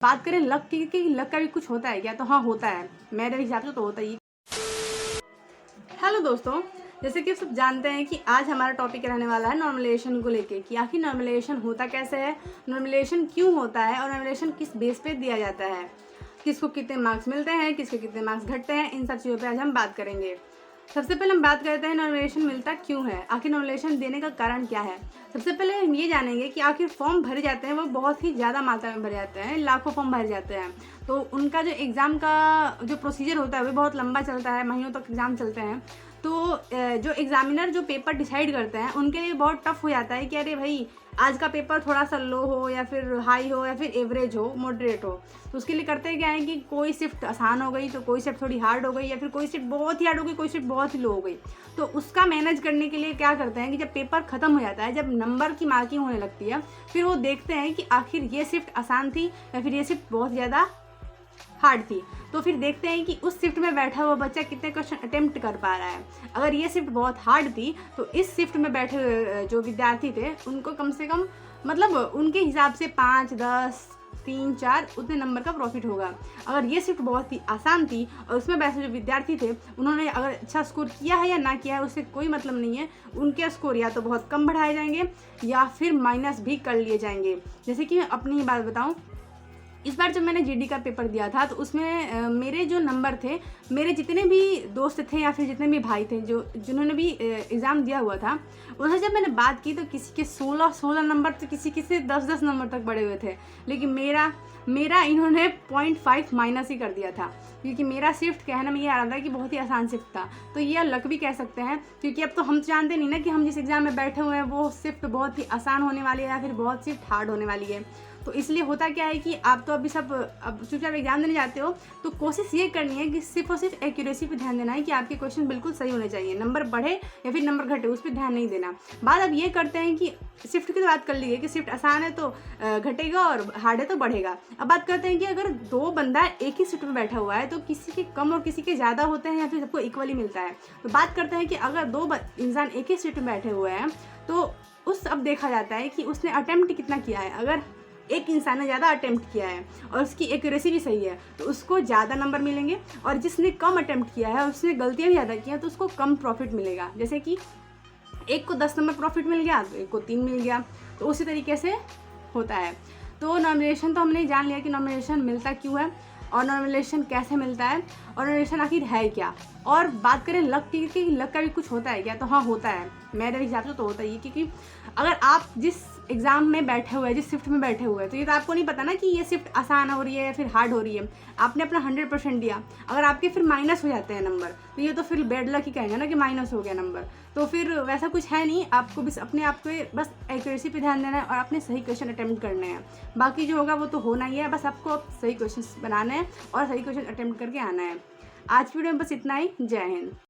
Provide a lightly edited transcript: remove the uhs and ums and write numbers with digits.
बात करें लक की कि लक का भी कुछ होता है क्या, तो हाँ होता है, मेरे हिसाब से तो होता ही। हेलो दोस्तों, जैसे कि आप सब जानते हैं कि आज हमारा टॉपिक रहने वाला है नॉर्मलाइजेशन को लेके कि आखिर नॉर्मलाइजेशन होता कैसे है, नॉर्मलाइजेशन क्यों होता है और नॉर्मलाइजेशन किस बेस पे दिया जाता है, किसको कितने मार्क्स मिलते हैं, किसके कितने मार्क्स घटते हैं, इन सब चीज़ों पे आज हम बात करेंगे। सबसे पहले हम बात करते हैं नॉर्मलाइजेशन मिलता क्यों है, आखिर नॉर्मलाइजेशन देने का कारण क्या है। सबसे पहले हम ये जानेंगे कि आखिर फॉर्म भरे जाते हैं वो बहुत ही ज़्यादा मात्रा में भरे जाते हैं, लाखों फॉर्म भरे जाते हैं। तो उनका जो एग्ज़ाम का जो प्रोसीजर होता है वो बहुत लंबा चलता है, महीनों तक एग्ज़ाम चलते हैं। तो जो एग्ज़ामिनर जो पेपर डिसाइड करते हैं उनके लिए बहुत टफ हो जाता है कि अरे भाई आज का पेपर थोड़ा सा लो हो या फिर हाई हो या फिर एवरेज हो, मॉडरेट हो। तो उसके लिए करते क्या है कि कोई शिफ्ट आसान हो गई तो कोई शिफ्ट थोड़ी हार्ड हो गई, या फिर कोई शिफ्ट बहुत ही हार्ड हो गई, कोई शिफ्ट बहुत ही लो हो गई। तो उसका मैनेज करने के लिए क्या करते हैं कि जब पेपर ख़त्म हो जाता है, जब नंबर की मार्किंग होने लगती है, फिर वो देखते हैं कि आखिर ये शिफ्ट आसान थी या फिर ये शिफ्ट बहुत ज़्यादा हार्ड थी। तो फिर देखते हैं कि उस शिफ्ट में बैठा हुआ बच्चा कितने क्वेश्चन अटेम्प्ट कर पा रहा है। अगर ये शिफ्ट बहुत हार्ड थी तो इस शिफ्ट में बैठे हुए जो विद्यार्थी थे उनको कम से कम मतलब उनके हिसाब से 5, 10, 3, 4 उतने नंबर का प्रॉफिट होगा। अगर ये शिफ्ट बहुत ही आसान थी और उसमें बैठे जो विद्यार्थी थे उन्होंने अगर अच्छा स्कोर किया है या ना किया है उससे कोई मतलब नहीं है, उनके स्कोर या तो बहुत कम बढ़ाए जाएंगे या फिर माइनस भी कर लिए जाएंगे। जैसे कि मैं अपनी ही बात बताऊँ, इस बार जब मैंने जीडी का पेपर दिया था तो उसमें मेरे जो नंबर थे, मेरे जितने भी दोस्त थे या फिर जितने भी भाई थे जिन्होंने भी एग्ज़ाम दिया हुआ था, उनसे जब मैंने बात की तो किसी के 16 नंबर तो किसी से 10 नंबर तक बढ़े हुए थे। लेकिन मेरा इन्होंने 0.5 माइनस ही कर दिया था, क्योंकि मेरा शिफ्ट कहने में ये आ रहा था कि बहुत ही आसान शिफ्ट था। तो ये लक भी कह सकते हैं, क्योंकि अब तो हम जानते नहीं ना कि हम जिस एग्ज़ाम में बैठे हुए हैं वो शिफ्ट बहुत ही आसान होने वाली है या फिर बहुत शिफ्ट हार्ड होने वाली है। तो इसलिए होता क्या है कि आप तो अब चुपचाप एग्जाम देने जाते हो तो कोशिश ये करनी है कि सिर्फ और सिर्फ एक्यूरेसी पे ध्यान देना है कि आपके क्वेश्चन बिल्कुल सही होने चाहिए, नंबर बढ़े या फिर नंबर घटे उस पर ध्यान नहीं देना। बात अब ये करते हैं कि शिफ्ट की तो बात कर ली है कि शिफ्ट आसान है तो घटेगा और हार्ड है तो बढ़ेगा। अब बात करते हैं कि अगर दो बंदा एक ही शिफ्ट में बैठा हुआ है तो किसी के कम और किसी के ज़्यादा होते हैं या फिर सबको इक्वली मिलता है। तो बात करते हैं कि अगर दो इंसान एक ही शिफ्ट में बैठे हुए हैं तो अब देखा जाता है कि उसने अटेम्प्ट कितना किया है। अगर एक इंसान ने ज़्यादा अटेम्प्ट किया है और उसकी एक्यूरेसी भी सही है तो उसको ज़्यादा नंबर मिलेंगे, और जिसने कम अटेम्प्ट किया है और उसने गलतियाँ भी ज़्यादा की हैं तो उसको कम प्रॉफिट मिलेगा। जैसे कि एक को 10 नंबर प्रॉफिट मिल गया तो एक को 3 मिल गया, तो उसी तरीके से होता है। तो नॉर्मलाइजेशन तो हमने जान लिया कि नॉर्मलाइजेशन मिलता क्यों है और नॉर्मलाइजेशन कैसे मिलता है और नॉर्मलाइजेशन आखिर है क्या। और बात करें लक की कि लक का भी कुछ होता है क्या, तो हाँ होता है, मेरे हिसाब से तो होता ही है। क्योंकि अगर आप जिस एग्ज़ाम में बैठे हुए हैं, जिस शिफ्ट में बैठे हुए हैं, तो ये तो आपको नहीं पता ना कि ये शिफ्ट आसान हो रही है या फिर हार्ड हो रही है। आपने अपना 100% दिया, अगर आपके फिर माइनस हो जाते हैं नंबर तो ये तो फिर बैड लक ही कहेंगे ना कि माइनस हो गया नंबर। तो फिर वैसा कुछ है नहीं, आपको बस अपने आप पे बस एक्यूरेसी पे ध्यान देना है और अपने सही क्वेश्चन अटेम्प्ट करने हैं। बाकी जो होगा वो तो होना ही है, बस आपको अब सही क्वेश्चन बनाना है और सही क्वेश्चन अटेम्प्ट करके आना है। आज की वीडियो में बस इतना ही। जय हिंद।